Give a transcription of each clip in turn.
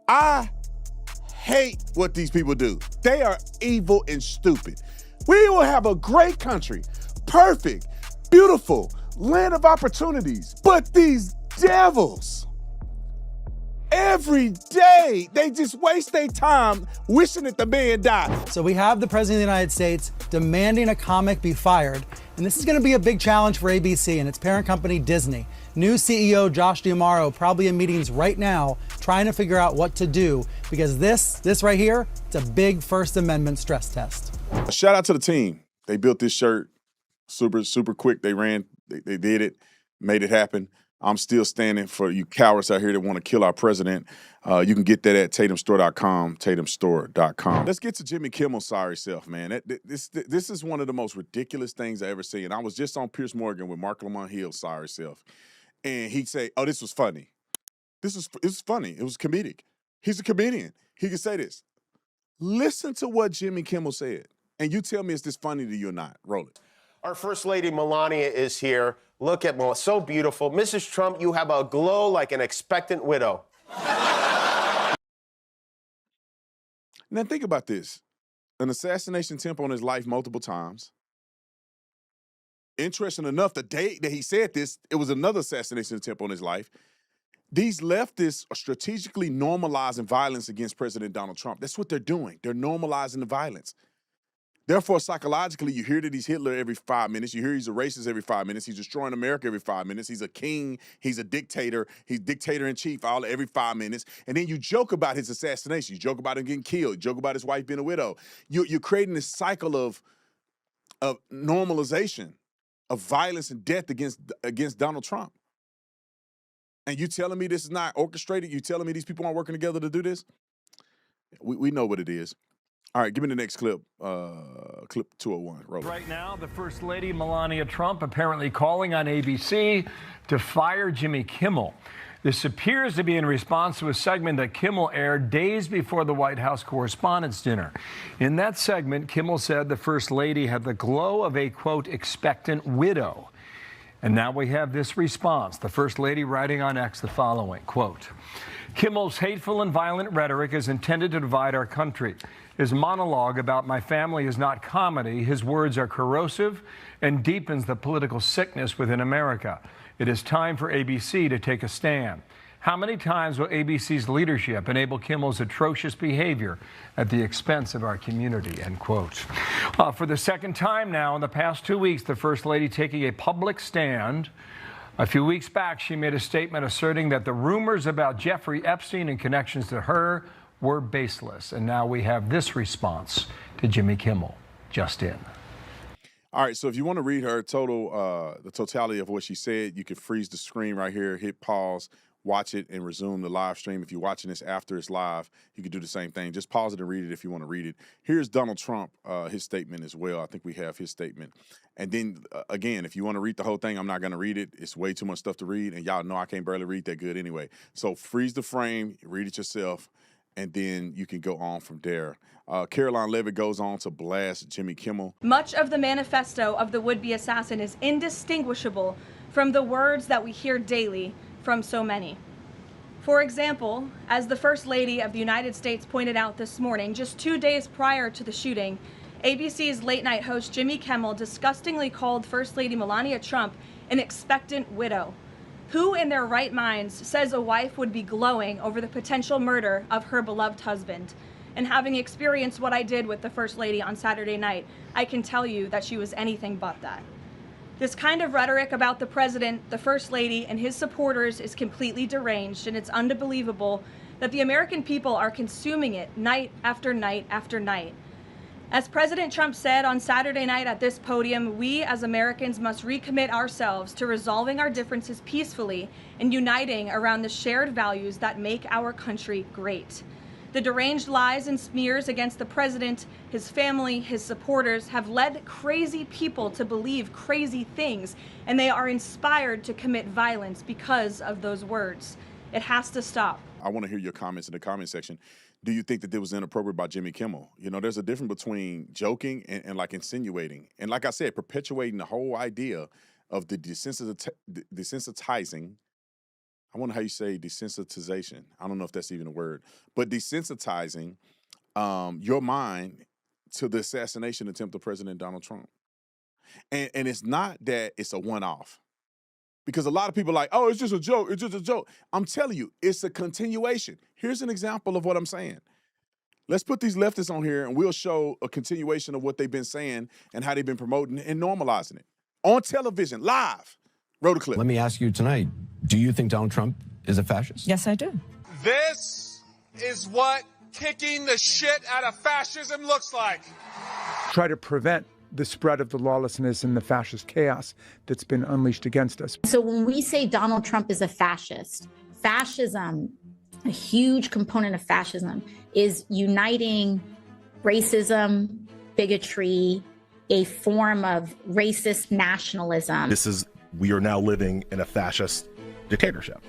I hate what these people do. They are evil and stupid. We will have a great country, perfect, beautiful, land of opportunities. But these devils, every day, they just waste their time wishing that the man died. So we have the President of the United States demanding a comic be fired. And this is going to be a big challenge for ABC and its parent company, Disney. New CEO Josh D'Amaro probably in meetings right now trying to figure out what to do because this right here, it's a big First Amendment stress test. A shout out to the team. They built this shirt super quick. They ran, they did it, made it happen. I'm still standing for you cowards out here that want to kill our president. You can get that at tatumstore.com, tatumstore.com. Let's get to Jimmy Kimmel's sorry self, man. This is one of the most ridiculous things I ever seen. I was just on Piers Morgan with Mark Lamont Hill's sorry self. And he'd say, oh, this was funny. It was funny. It was comedic. He's a comedian. He could say this. Listen to what Jimmy Kimmel said. And you tell me is this funny to you or not. Roll it. Our First Lady Melania is here. Look at Melania, so beautiful. Mrs. Trump, you have a glow like an expectant widow. Now think about this. An assassination attempt on his life multiple times. Interesting enough, the day that he said this, it was another assassination attempt on his life. These leftists are strategically normalizing violence against President Donald Trump. That's what they're doing. They're normalizing the violence. Therefore, psychologically, you hear that he's Hitler every 5 minutes. You hear he's a racist every 5 minutes. He's destroying America every 5 minutes. He's a king. He's a dictator. He's dictator-in-chief every 5 minutes. And then you joke about his assassination. You joke about him getting killed. You joke about his wife being a widow. You're creating this cycle of normalization of violence and death against Donald Trump. And you telling me this is not orchestrated? You telling me these people aren't working together to do this? We know what it is. All right, give me the next clip. Clip 201. Roll it. Right now, the First Lady Melania Trump apparently calling on ABC to fire Jimmy Kimmel. This appears to be in response to a segment that Kimmel aired days before the White House Correspondents' Dinner. In that segment, Kimmel said the First Lady had the glow of a, quote, expectant widow. And now we have this response. The First Lady writing on X the following, quote, Kimmel's hateful and violent rhetoric is intended to divide our country. His monologue about my family is not comedy. His words are corrosive and deepens the political sickness within America. It is time for ABC to take a stand. How many times will ABC's leadership enable Kimmel's atrocious behavior at the expense of our community, end quote. For the second time now in the past 2 weeks, the First Lady taking a public stand. A few weeks back, she made a statement asserting that the rumors about Jeffrey Epstein and connections to her were baseless. And now we have this response to Jimmy Kimmel, just in. All right, so if you want to read her the totality of what she said, you can freeze the screen right here, hit pause, watch it, and resume the live stream. If you're watching this after it's live, you can do the same thing. Just pause it and read it if you want to read it. Here's Donald Trump, his statement as well. I think we have his statement. And then, again, if you want to read the whole thing, I'm not going to read it. It's way too much stuff to read, and y'all know I can't barely read that good anyway. So freeze the frame, read it yourself, and then you can go on from there. Caroline Levitt goes on to blast Jimmy Kimmel. Much of the manifesto of the would-be assassin is indistinguishable from the words that we hear daily from so many. For example, as the First Lady of the United States pointed out this morning, just 2 days prior to the shooting, ABC's late-night host Jimmy Kimmel disgustingly called First Lady Melania Trump an expectant widow. Who in their right minds says a wife would be glowing over the potential murder of her beloved husband? And having experienced what I did with the First Lady on Saturday night, I can tell you that she was anything but that. This kind of rhetoric about the president, the First Lady, and his supporters is completely deranged, and it's unbelievable that the American people are consuming it night after night after night. As President Trump said on Saturday night at this podium, we as Americans must recommit ourselves to resolving our differences peacefully and uniting around the shared values that make our country great. The deranged lies and smears against the president, his family, his supporters have led crazy people to believe crazy things, and they are inspired to commit violence because of those words. It has to stop. I want to hear your comments in the comment section. Do you think that this was inappropriate by Jimmy Kimmel? You know, there's a difference between joking and like insinuating. And like I said, perpetuating the whole idea of the desensitizing, I wonder how you say desensitization. I don't know if that's even a word, but desensitizing your mind to the assassination attempt of President Donald Trump. And it's not that it's a one-off. Because a lot of people are like, oh, it's just a joke, it's just a joke. I'm telling you, it's a continuation. Here's an example of what I'm saying. Let's put these leftists on here and we'll show a continuation of what they've been saying and how they've been promoting and normalizing it. On television, live. Roll the clip. Let me ask you tonight, do you think Donald Trump is a fascist? Yes, I do. This is what kicking the shit out of fascism looks like. Try to prevent the spread of the lawlessness and the fascist chaos that's been unleashed against us. So when we say Donald Trump is a fascist, fascism, a huge component of fascism is uniting racism, bigotry, a form of racist nationalism. We are now living in a fascist dictatorship.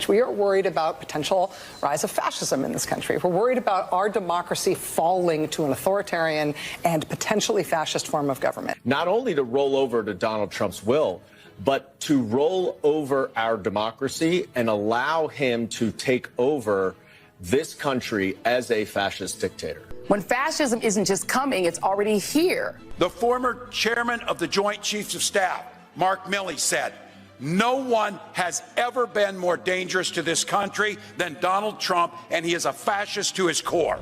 We are worried about potential rise of fascism in this country. We're worried about our democracy falling to an authoritarian and potentially fascist form of government. Not only to roll over to Donald Trump's will, but to roll over our democracy and allow him to take over this country as a fascist dictator. When fascism isn't just coming, it's already here. The former chairman of the Joint Chiefs of Staff, Mark Milley, said, no one has ever been more dangerous to this country than Donald Trump, and he is a fascist to his core.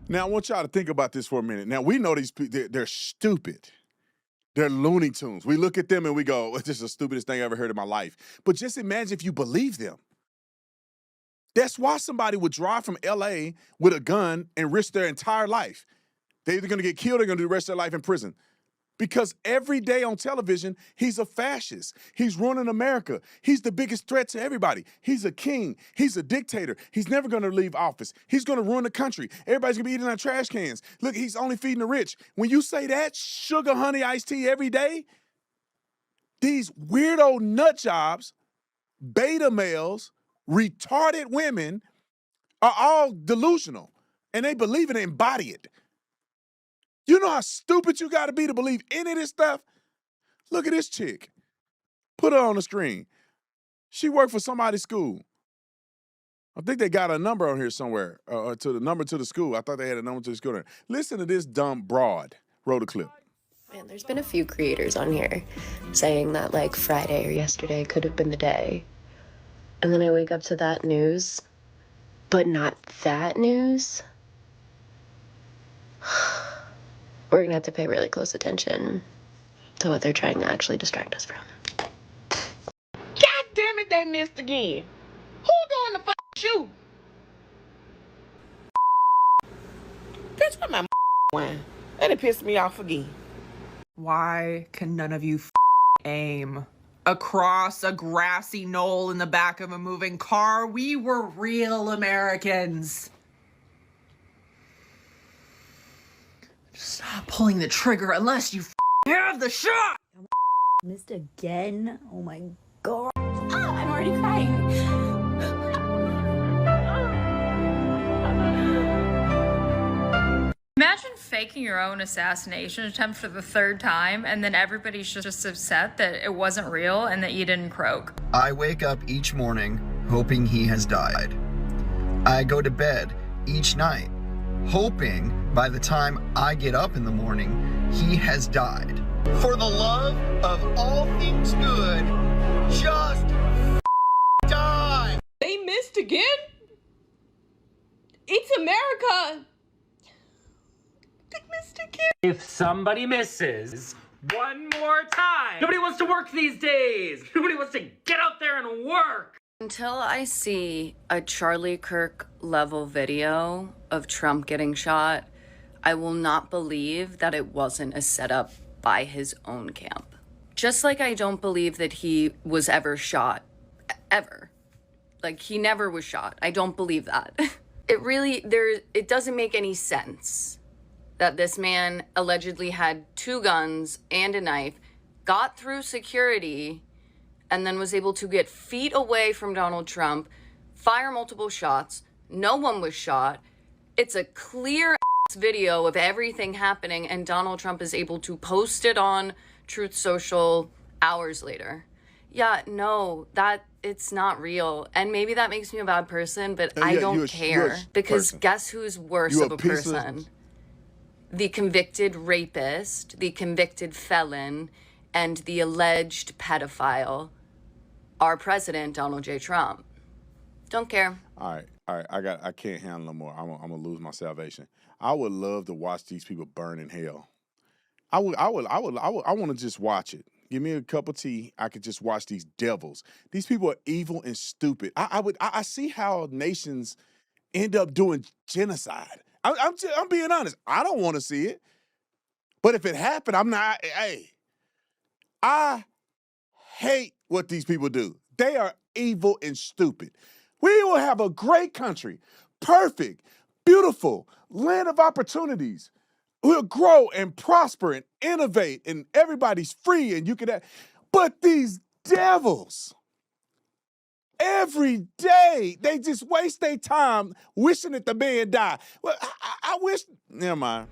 Now, I want y'all to think about this for a minute. Now, we know these people, they're stupid. They're Looney Tunes. We look at them and we go, this is the stupidest thing I ever heard in my life. But just imagine if you believe them. That's why somebody would drive from L.A. with a gun and risk their entire life. They're either going to get killed or they're going to do the rest of their life in prison. Because every day on television, he's a fascist. He's running America. He's the biggest threat to everybody. He's a king. He's a dictator. He's never going to leave office. He's going to ruin the country. Everybody's going to be eating out trash cans. Look, he's only feeding the rich. When you say that, sugar, honey, iced tea every day, these weirdo nut jobs, beta males, retarded women are all delusional. And they believe it and embody it. You know how stupid you got to be to believe any of this stuff? Look at this chick. Put her on the screen. She worked for somebody's school. I think they got a number on here somewhere, to the number to the school. I thought they had a number to the school. Listen to this dumb broad. Roll the clip. Man, there's been a few creators on here saying that like Friday or yesterday could have been the day. And then I wake up to that news, but not that news. We're gonna have to pay really close attention to what they're trying to actually distract us from. God damn it, they missed again. Who doing the shoot? Bitch, what my wine? That it pissed me off again. Why can none of you aim across a grassy knoll in the back of a moving car? We were real Americans. Stop pulling the trigger unless you have the shot. Missed again? Oh my God. Oh, I'm already crying. Imagine faking your own assassination attempt for the third time and then everybody's just upset that it wasn't real and that you didn't croak. I wake up each morning hoping he has died. I go to bed each night hoping by the time I get up in the morning, he has died. For the love of all things good, just die. They missed again? It's America. They missed again. If somebody misses one more time, nobody wants to work these days. Nobody wants to get out there and work. Until I see a Charlie Kirk level video of Trump getting shot, I will not believe that it wasn't a setup by his own camp. Just like I don't believe that he was ever shot, ever. Like, he never was shot. I don't believe that. It doesn't make any sense that this man allegedly had 2 guns and a knife, got through security, and then was able to get feet away from Donald Trump, fire multiple shots. No one was shot. It's a clear video of everything happening, and Donald Trump is able to post it on Truth Social hours later. Yeah, no, that it's not real. And maybe that makes me a bad person, but I don't care. Because guess who's worse of a person? The convicted rapist, the convicted felon, and the alleged pedophile, our president, Donald J. Trump. Don't care. All right. I can't handle no more. I'm gonna lose my salvation. I would love to watch these people burn in hell. I want to just watch it. Give me a cup of tea. I could just watch these devils. These people are evil and stupid. I see how nations end up doing genocide. I'm being honest. I don't want to see it. But if it happened, I'm not. Hey, I hate what these people do. They are evil and stupid. We will have a great country, perfect, beautiful, land of opportunities. We'll grow and prosper and innovate, and everybody's free, and you can. But these devils, every day, they just waste their time wishing that the man died. Well, I wish. Never mind.